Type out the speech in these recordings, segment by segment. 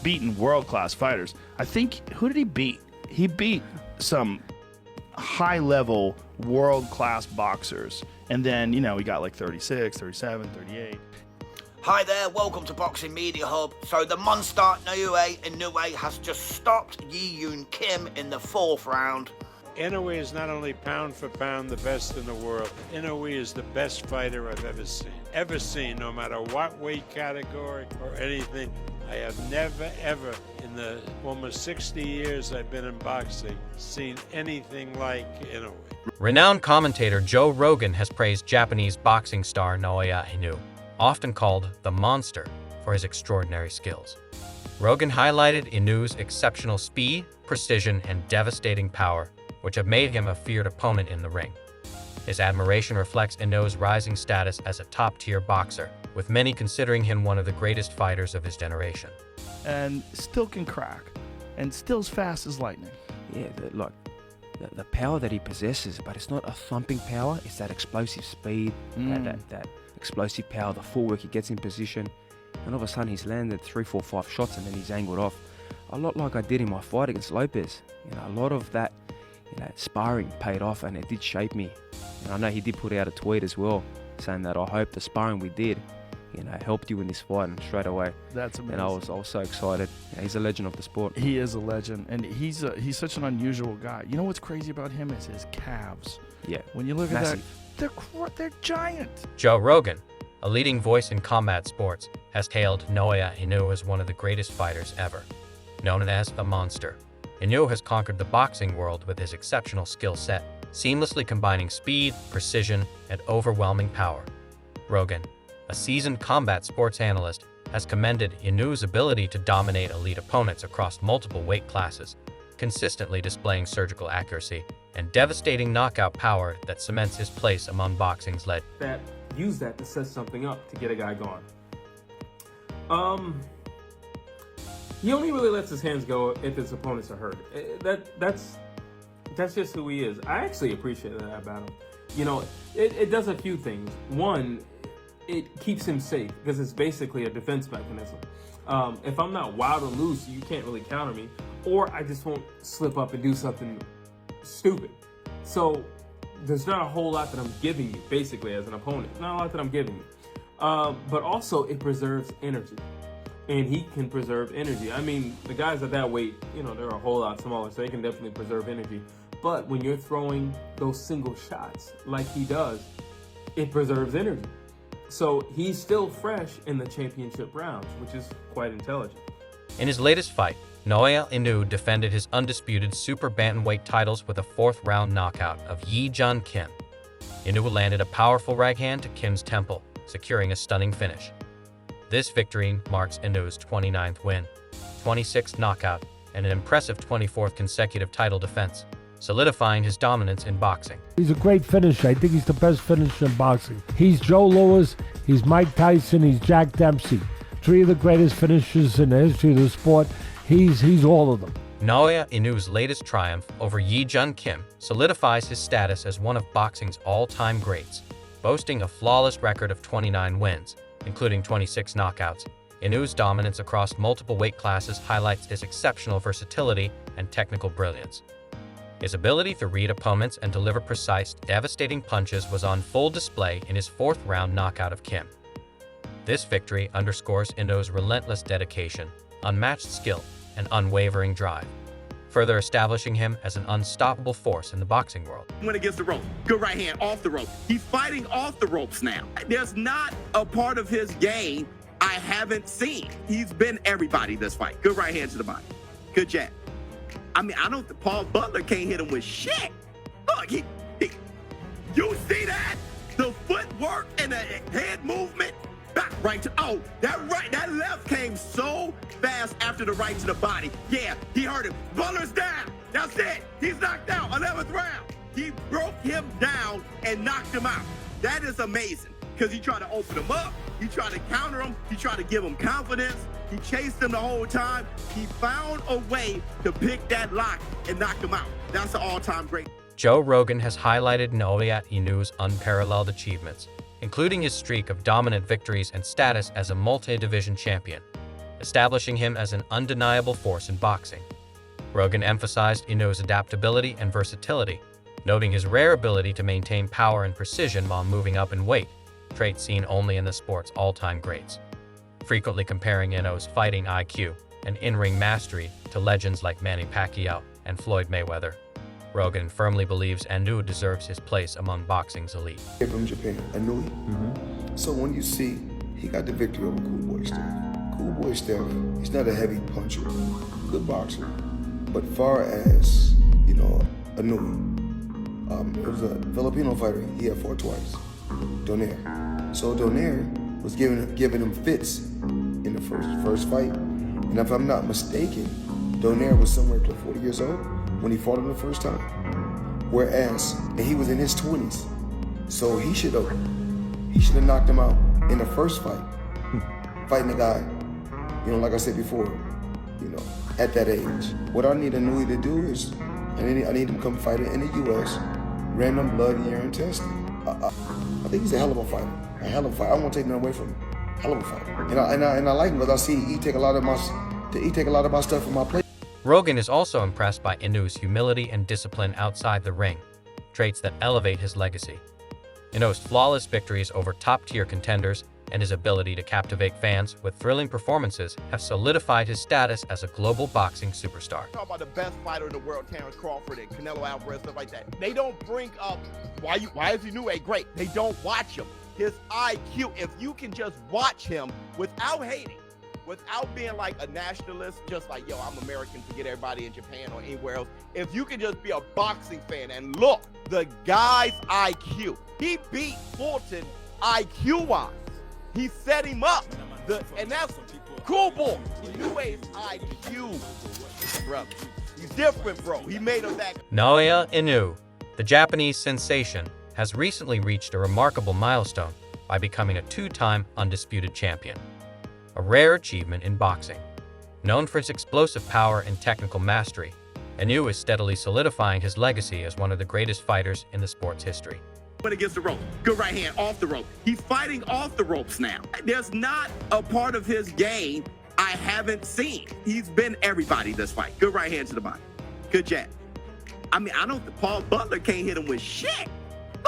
beaten world-class fighters. I think, who did he beat? He beat some high-level world-class boxers. And then, he got like 36, 37, 38. Hi there, welcome to Boxing Media Hub. So the monster Naoya Inoue has just stopped Yi Kim in the 4th round. Inoue is not only pound for pound the best in the world, Inoue is the best fighter I've ever seen. Ever seen, no matter what weight category or anything. I have never, ever, in the almost 60 years I've been in boxing, seen anything like Inoue. Renowned commentator Joe Rogan has praised Japanese boxing star Naoya Inoue, often called the Monster, for his extraordinary skills. Rogan highlighted Inoue's exceptional speed, precision, and devastating power, which have made him a feared opponent in the ring. His admiration reflects Inoue's rising status as a top-tier boxer, with many considering him one of the greatest fighters of his generation. And still can crack, and still as fast as lightning. Yeah, the power that he possesses, but it's not a thumping power, it's that explosive speed, that explosive power, the footwork he gets in position, and all of a sudden he's landed 3, 4, 5 shots and then he's angled off. A lot like I did in my fight against Lopez. A lot of that sparring paid off and it did shape me. And I know he did put out a tweet as well, saying that I hope the sparring we did, helped you in this fight, and straight away. That's amazing. And I was so excited. He's a legend of the sport. He is a legend, and he's such an unusual guy. You know what's crazy about him is his calves. Yeah. When you look Massive. at that, they're giant. Joe Rogan, a leading voice in combat sports, has hailed Naoya Inoue as one of the greatest fighters ever. Known as the Monster, Inoue has conquered the boxing world with his exceptional skill set, seamlessly combining speed, precision, and overwhelming power. Rogan, a seasoned combat sports analyst, has commended Inoue's ability to dominate elite opponents across multiple weight classes, consistently displaying surgical accuracy and devastating knockout power that cements his place among boxing's legends. That use that to set something up to get a guy going. He only really lets his hands go if his opponents are hurt. That's just who he is. I actually appreciate that about him. It does a few things. One, it keeps him safe because it's basically a defense mechanism. If I'm not wild or loose, you can't really counter me, or I just won't slip up and do something stupid. So there's not a whole lot that I'm giving you, basically, as an opponent. Not a lot that I'm giving you. But also, it preserves energy. And he can preserve energy. I mean, the guys at that weight, they're a whole lot smaller, so they can definitely preserve energy. But when you're throwing those single shots like he does, it preserves energy. So he's still fresh in the championship rounds, which is quite intelligent. In his latest fight, Naoya Inoue defended his undisputed super bantamweight titles with a 4th-round knockout of Yi Kim. Inoue landed a powerful right hand to Kim's temple, securing a stunning finish. This victory marks Inoue's 29th win, 26th knockout, and an impressive 24th consecutive title defense, solidifying his dominance in boxing. He's a great finisher. I think he's the best finisher in boxing. He's Joe Louis, he's Mike Tyson, he's Jack Dempsey. 3 of the greatest finishers in the history of the sport. He's all of them. Naoya Inoue's latest triumph over Yi Kim solidifies his status as one of boxing's all-time greats, boasting a flawless record of 29 wins, including 26 knockouts. Inoue's dominance across multiple weight classes highlights his exceptional versatility and technical brilliance. His ability to read opponents and deliver precise, devastating punches was on full display in his 4th-round knockout of Kim. This victory underscores Inoue's relentless dedication, unmatched skill, and unwavering drive, further establishing him as an unstoppable force in the boxing world. Went against the rope. Good right hand off the rope. He's fighting off the ropes now. There's not a part of his game I haven't seen. He's been everybody this fight. Good right hand to the body. Good jab. Paul Butler can't hit him with shit. Look, you see that? The footwork and the head movement. Back right to, that left came so fast after the right to the body. Yeah, he hurt him. Butler's down. That's it. He's knocked out. 11th round. He broke him down and knocked him out. That is amazing because he tried to open him up. He tried to counter him. He tried to give him confidence. He chased him the whole time. He found a way to pick that lock and knock him out. That's an all-time great. Joe Rogan has highlighted Naoya Inoue's unparalleled achievements, including his streak of dominant victories and status as a multi-division champion. establishing him as an undeniable force in boxing. Rogan emphasized Inoue's adaptability and versatility, noting his rare ability to maintain power and precision while moving up in weight, traits seen only in the sport's all-time greats. Frequently comparing Inoue's fighting IQ and in-ring mastery to legends like Manny Pacquiao and Floyd Mayweather, Rogan firmly believes Inoue deserves his place among boxing's elite. From Japan, Inoue. So when you see, he got the victory over Cool Boy Steph. Cool Boy Steph, he's not a heavy puncher, good boxer. But far as, Inoue, it was a Filipino fighter, he had fought twice, Donaire. So Donaire was giving him fits in the first fight. And if I'm not mistaken, Donaire was somewhere close to 40 years old when he fought him the first time. Whereas, and he was in his 20s. So he should have knocked him out in the first fight. Fighting a guy, like I said before, at that age. What I need Inoue to do is, I need him to come fight in the U.S., random blood, urine testing. I think he's a hell of a fighter. A hell of a fighter. I won't take nothing away from him. Hell of a fighter. And I like him because I see he take a lot of my stuff from my plate. Rogan is also impressed by Inoue's humility and discipline outside the ring, traits that elevate his legacy. Inoue's flawless victories over top-tier contenders and his ability to captivate fans with thrilling performances have solidified his status as a global boxing superstar. Talk about the best fighter in the world, Terrence Crawford and Canelo Alvarez, stuff like that. They don't bring up why is Inoue great. They don't watch him. His IQ, if you can just watch him without hating, without being like a nationalist, just like, yo, I'm American, forget everybody in Japan or anywhere else. If you can just be a boxing fan and look, the guy's IQ, he beat Fulton IQ-wise. He set him up. And that's Cool Boy. Inoue's IQ, brother. He's different, bro. He made him that. Naoya Inoue, the Japanese sensation, has recently reached a remarkable milestone by becoming a two-time undisputed champion, a rare achievement in boxing. Known for his explosive power and technical mastery, Inoue is steadily solidifying his legacy as one of the greatest fighters in the sport's history. Went against the rope. Good right hand off the rope. He's fighting off the ropes now. There's not a part of his game I haven't seen. He's been everybody this fight. Good right hand to the body. Good jab. I don't. Paul Butler can't hit him with shit.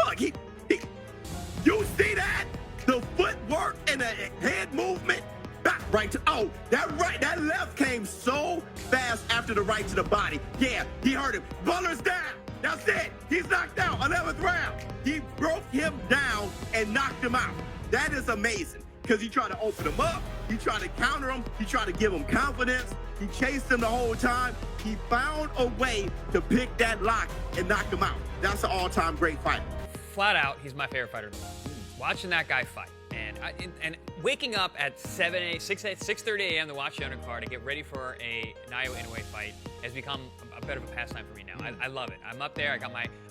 Look, you see that? The footwork and the head movement. Back right to, that left came so fast after the right to the body. Yeah, he hurt him. Butler's down. That's it. He's knocked out. 11th round. He broke him down and knocked him out. That is amazing because he tried to open him up. He tried to counter him. He tried to give him confidence. He chased him the whole time. He found a way to pick that lock and knock him out. That's an all-time great fight. Flat out, he's my favorite fighter in the world. Watching that guy fight and waking up at 6:30 a.m. to watch the undercard to get ready for a Naoya Inoue fight has become a bit of a pastime for me now. I love it. I'm up there.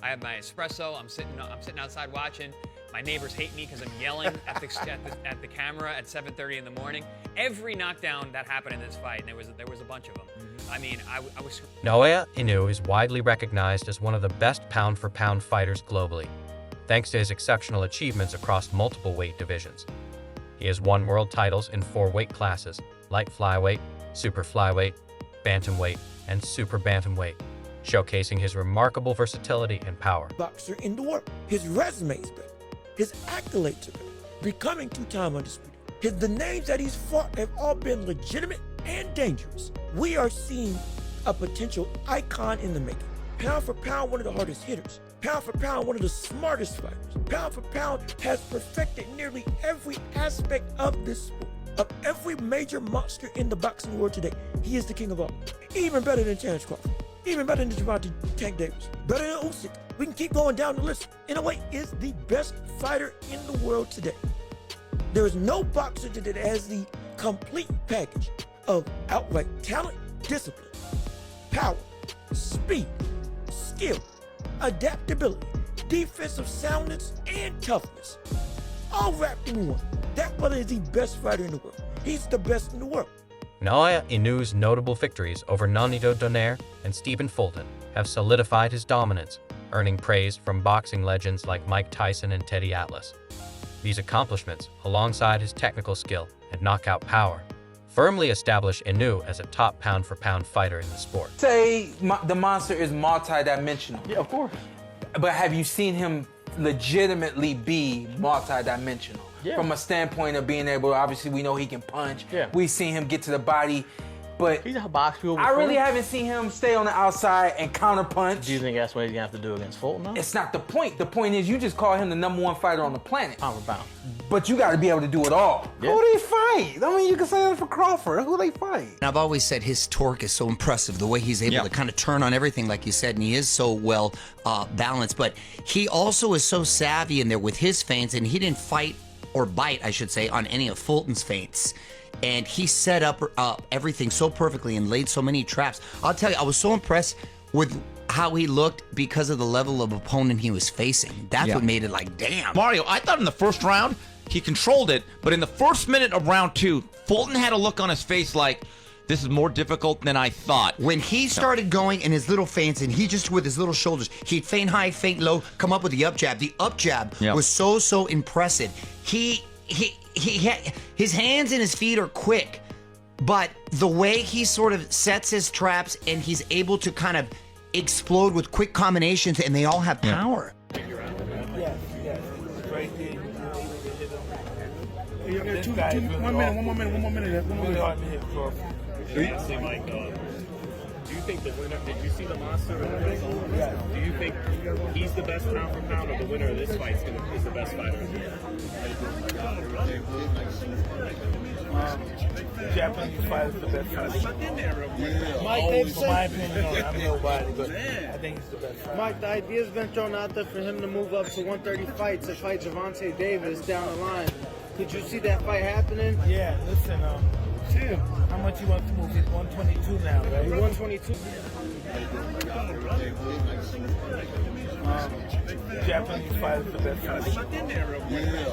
I have my espresso. I'm sitting outside watching. My neighbors hate me because I'm yelling at the camera at 7:30 in the morning. Every knockdown that happened in this fight, and there was a bunch of them. I was. Naoya Inoue is widely recognized as one of the best pound-for-pound fighters globally, thanks to his exceptional achievements across multiple weight divisions. He has won world titles in 4 weight classes: light flyweight, super flyweight, bantamweight, and super bantamweight, showcasing his remarkable versatility and power. Boxer in the world. His resume is better. His accolades are better. Becoming 2-time undisputed. The names that he's fought have all been legitimate and dangerous. We are seeing a potential icon in the making. Pound for pound, one of the hardest hitters. Pound for pound, one of the smartest fighters. Pound for pound has perfected nearly every aspect of this sport. Of every major monster in the boxing world today, he is the king of all. Even better than Terrence Crawford. Even better than Gervonta Tank Davis. Better than Usyk. We can keep going down the list. Inoue is the best fighter in the world today. There is no boxer that has the complete package of outright talent, discipline, power, speed, skill, adaptability, defensive soundness, and toughness. All wrapped in one. That brother is the best fighter in the world. He's the best in the world. Naoya Inoue's notable victories over Nonito Donaire and Stephen Fulton have solidified his dominance, earning praise from boxing legends like Mike Tyson and Teddy Atlas. These accomplishments, alongside his technical skill and knockout power, firmly establish Inoue as a top pound-for-pound fighter in the sport. Say the monster is multi-dimensional. Yeah, of course. But have you seen him legitimately be multi-dimensional? Yeah. From a standpoint of being able, obviously we know he can punch. Yeah. We've seen him get to the body. But he's a box field. I really haven't seen him stay on the outside and counter punch. Do you think that's what he's gonna have to do against Fulton? Though? It's not the point. The point is you just call him the #1 fighter on the planet. Pound for pound. But you got to be able to do it all. Yeah. Who they fight? I mean, you can say that for Crawford. Who they fight? And I've always said his torque is so impressive, the way he's able to kind of turn on everything, like you said, and he is so well balanced. But he also is so savvy in there with his feints, and he didn't fight or bite, I should say, on any of Fulton's feints. And he set up everything so perfectly and laid so many traps. I'll tell you, I was so impressed with how he looked because of the level of opponent he was facing. That's what made it like, damn. Mario, I thought in the first round, he controlled it, but in the first minute of round 2, Fulton had a look on his face like, this is more difficult than I thought. When he started going in his little feints, and he just with his little shoulders, he'd feint high, feint low, come up with the up jab. The up jab was so impressive. He had, his hands and his feet are quick, but the way he sort of sets his traps and he's able to kind of explode with quick combinations, and they all have power. Yes, right there. One more minute. Honestly, Mike, do you think the winner, did you see the monster? Do you think he's the best pound for pound, or the winner of this fight is the best fighter? Japanese fighter is the best fighter. Mike, they've said, my opinion, I'm nobody, but I think he's the best fighter. Mike, the idea's been thrown out there for him to move up to 130 fights to fight Gervonta Davis down the line. Could you see that fight happening? Yeah, listen, Tim, how much he wants to move? He's 122 now, right? He's 122. Japanese fighter is the best fighter.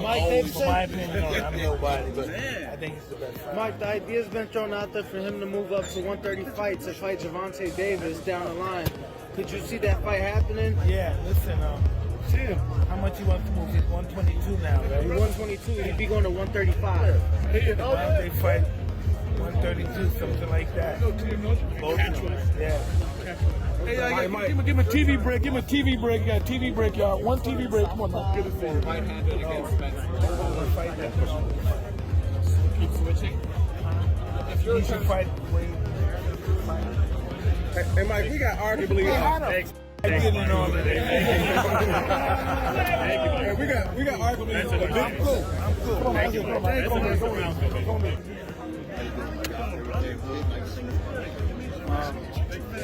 Mike, they've said, my opinion, I'm nobody, but I think he's the best fighter. Mike, the idea's been thrown out there for him to move up to 130 fights to fight Gervonta Davis down the line. Could you see that fight happening? Yeah, listen, Tim, how much he wants to move? He's 122 now, right? He's 122. He'd be going to 135. They fight 132, something like that. Both of them. Yeah. Hey, give him a TV break. Give him a TV break. You got a TV break, y'all. One TV break. Come on, now. Get it for right-handed against Spencer. Fight that. Keep switching. If you're trying to fight, Hey, Mike, we got arguably. We got arguably. I'm cool. Thank you.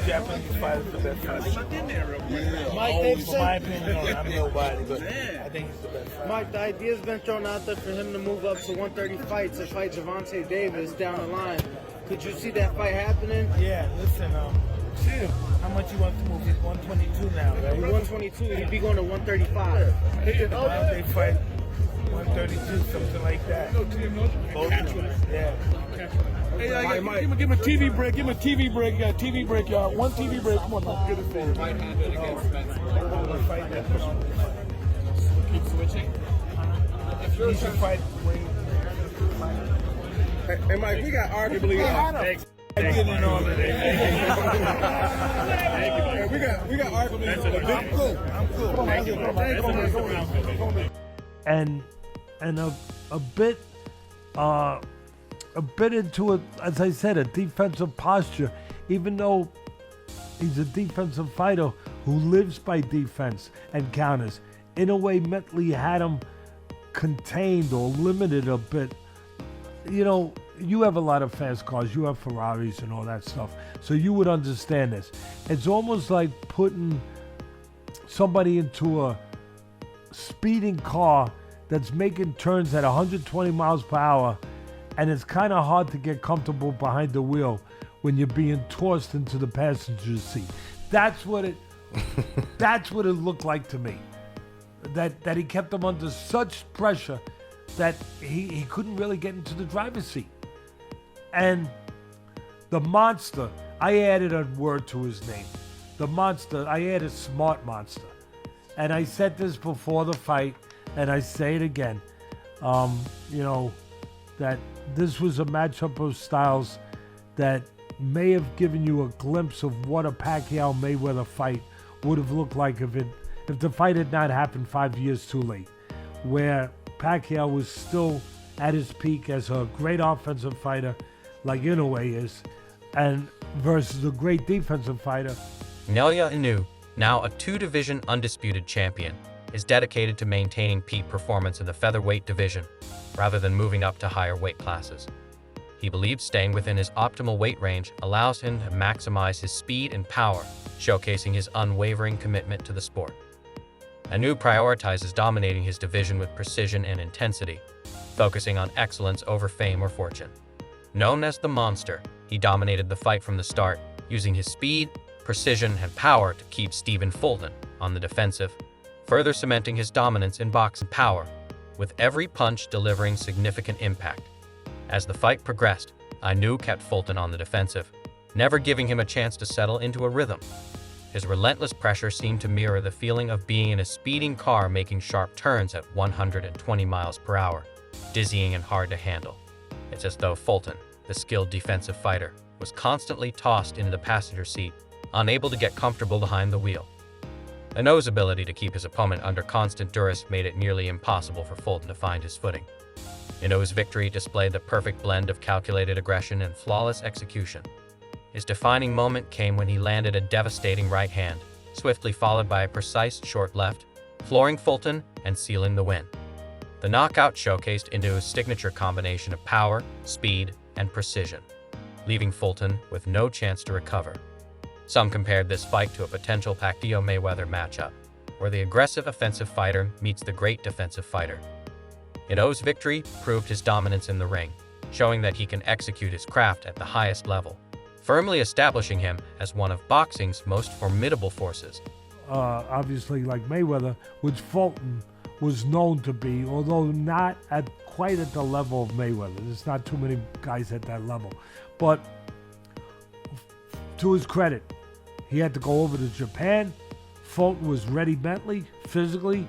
Japanese fighter is the best fighter. Mike, they've said, my opinion, I'm nobody, but I think he's the best fighter. Mike, the idea's been thrown out there for him to move up to 130 fights to fight Gervonta Davis down the line. Could you see that fight happening? Yeah, listen, Tim, how much he wants to move? He's 122 now, right? He's 122. He'd be going to 135. They fight 132, something like that. Both of them. Yeah. Hey, give him a TV break. Give him a TV break. You got a TV break, y'all. One TV break. Come on, now. Get it for right-handed against Spencer. Fight that. Keep switching. If you're trying to fight, Hey, Mike, we got arguably. We got arguably. I'm cool. And a bit into it, as I said, a defensive posture, even though he's a defensive fighter who lives by defense and counters. In a way, mentally had him contained or limited a bit. You know, you have a lot of fast cars, you have Ferraris and all that stuff, so you would understand this. It's almost like putting somebody into a speeding car that's making turns at 120 miles per hour, and it's kind of hard to get comfortable behind the wheel when you're being tossed into the passenger seat. That's what it looked like to me. That he kept him under such pressure that he couldn't really get into the driver's seat. And the monster, I added a word to his name. The monster, I added smart monster. And I said this before the fight, and I say it again. You know, that this was a matchup of styles that may have given you a glimpse of what a Pacquiao-Mayweather fight would have looked like if the fight had not happened 5 years too late, where Pacquiao was still at his peak as a great offensive fighter like Inoue is, and versus a great defensive fighter. Naoya Inoue, now a two-division undisputed champion, is dedicated to maintaining peak performance in the featherweight division, rather than moving up to higher weight classes. He believes staying within his optimal weight range allows him to maximize his speed and power, showcasing his unwavering commitment to the sport. Inoue prioritizes dominating his division with precision and intensity, focusing on excellence over fame or fortune. Known as the Monster, he dominated the fight from the start, using his speed, precision, and power to keep Stephen Fulton on the defensive, further cementing his dominance in boxing power, with every punch delivering significant impact. As the fight progressed, Inoue kept Fulton on the defensive, never giving him a chance to settle into a rhythm. His relentless pressure seemed to mirror the feeling of being in a speeding car making sharp turns at 120 miles per hour, dizzying and hard to handle. It's as though Fulton, the skilled defensive fighter, was constantly tossed into the passenger seat, unable to get comfortable behind the wheel. Inoue's ability to keep his opponent under constant duress made it nearly impossible for Fulton to find his footing. Inoue's victory displayed the perfect blend of calculated aggression and flawless execution. His defining moment came when he landed a devastating right hand, swiftly followed by a precise short left, flooring Fulton and sealing the win. The knockout showcased Inoue's signature combination of power, speed, and precision, leaving Fulton with no chance to recover. Some compared this fight to a potential Pacquiao-Mayweather matchup, where the aggressive offensive fighter meets the great defensive fighter. Inoue's victory proved his dominance in the ring, showing that he can execute his craft at the highest level, firmly establishing him as one of boxing's most formidable forces. Obviously, like Mayweather, which Fulton was known to be, although not quite at the level of Mayweather. There's not too many guys at that level. But to his credit, he had to go over to Japan. Fulton was ready mentally, physically,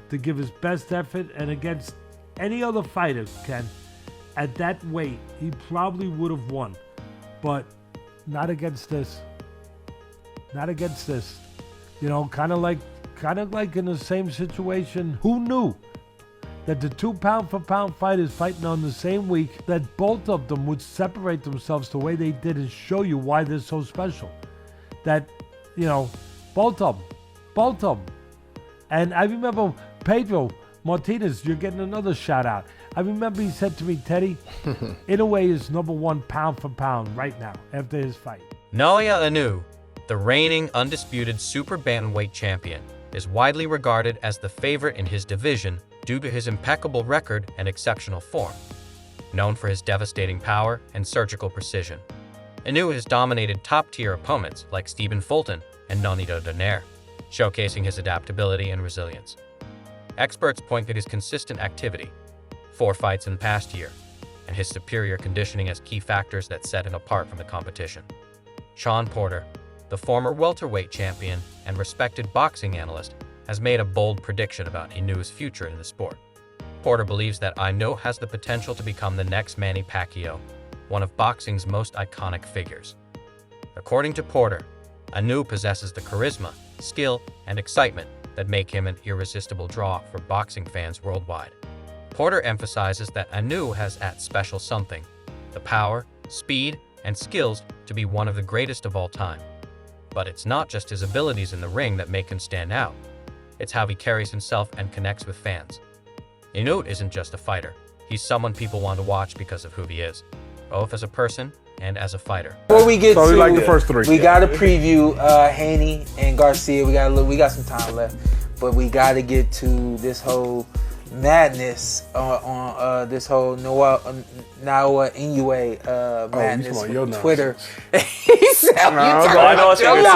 to give his best effort, and against any other fighter, Ken, at that weight, he probably would have won. But not against this. Not against this. You know, kind of like in the same situation. Who knew that the 2 pound-for-pound fighters fighting on the same week, that both of them would separate themselves the way they did and show you why they're so special? That, you know, both of them. And I remember Pedro Martinez, you're getting another shout out. I remember he said to me, Teddy, Inoue is #1 pound for pound right now after his fight. Naoya Inoue, the reigning undisputed super bantamweight champion, is widely regarded as the favorite in his division due to his impeccable record and exceptional form. Known for his devastating power and surgical precision, Inoue has dominated top-tier opponents like Stephen Fulton and Nonito Donaire, showcasing his adaptability and resilience. Experts point to his consistent activity, 4 fights in the past year, and his superior conditioning as key factors that set him apart from the competition. Sean Porter, the former welterweight champion and respected boxing analyst, has made a bold prediction about Inoue's future in the sport. Porter believes that Inoue has the potential to become the next Manny Pacquiao, one of boxing's most iconic figures. According to Porter, Inoue possesses the charisma, skill, and excitement that make him an irresistible draw for boxing fans worldwide. Porter emphasizes that Inoue has that special something, the power, speed, and skills to be one of the greatest of all time. But it's not just his abilities in the ring that make him stand out. It's how he carries himself and connects with fans. Inoue isn't just a fighter. He's someone people want to watch because of who he is, both as a person and as a fighter. Before we get So to we like the first 3. we got to preview Haney and Garcia. We got some time left, but we got to get to this whole madness on this whole Naoya Inoue madness on Twitter. He said, I know a thing or two.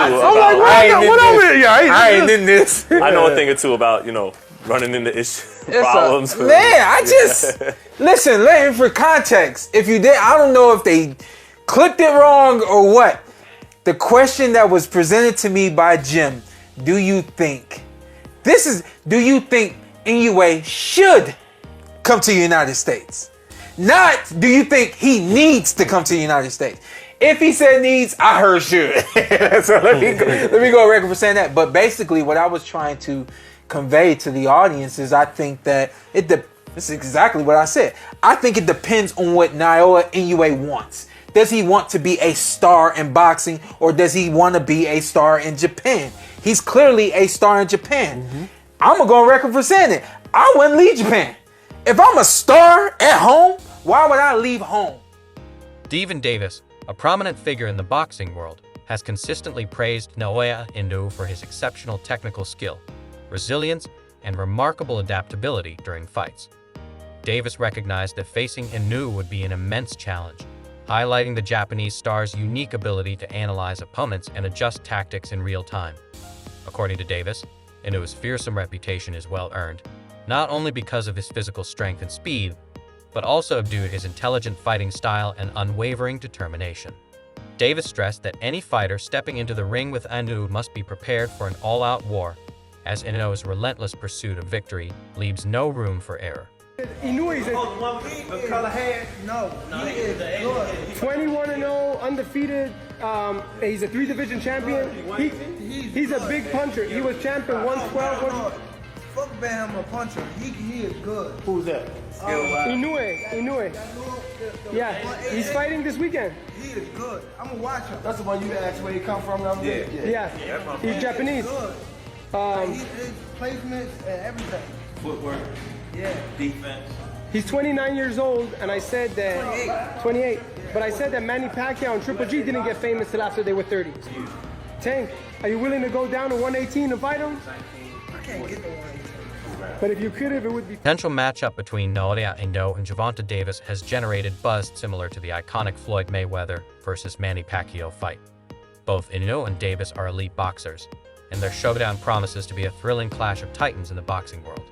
I ain't in this. I know a thing or two about, running into issues, problems. Man, I just listen for context. If you did, I don't know if they clicked it wrong or what. The question that was presented to me by Jim, do you think Inoue should come to the United States? Not do you think he needs to come to the United States. If he said needs, I heard should. So let me go on record for saying that. But basically what I was trying to convey to the audience is I think that this is exactly what I said. I think it depends on what Naoya Inoue wants. Does he want to be a star in boxing, or does he want to be a star in Japan? He's clearly a star in Japan. I'm going to go on record for saying it. I wouldn't leave Japan. If I'm a star at home, why would I leave home? Devin Davis, a prominent figure in the boxing world, has consistently praised Naoya Inoue for his exceptional technical skill, resilience, and remarkable adaptability during fights. Davis recognized that facing Inoue would be an immense challenge, highlighting the Japanese star's unique ability to analyze opponents and adjust tactics in real time. According to Davis, Inoue's fearsome reputation is well earned, not only because of his physical strength and speed, but also due to his intelligent fighting style and unwavering determination. Davis stressed that any fighter stepping into the ring with Inoue must be prepared for an all-out war, as Inoue's relentless pursuit of victory leaves no room for error. Inoue is a color hair. No, he is good. 21-0, undefeated. He's a 3-division champion. He's a big puncher. He was champion 112. Fuck about him a puncher. He is good. Who's that? Inoue. Yeah, he's fighting this weekend. He is good. I'm gonna watch him. That's the one you asked where he come from. Yeah. He's Japanese. His placements and everything. Footwork. Yeah. Defense. He's 29 years old, and I said that 28. But I said that Manny Pacquiao and Triple G didn't get famous till after they were 30. Tank, are you willing to go down to 118 and fight him? I can't get to 118. But if you could have, it would be. Potential matchup between Naoya Inoue and Gervonta Davis has generated buzz similar to the iconic Floyd Mayweather versus Manny Pacquiao fight. Both Inoue and Davis are elite boxers, and their showdown promises to be a thrilling clash of titans in the boxing world.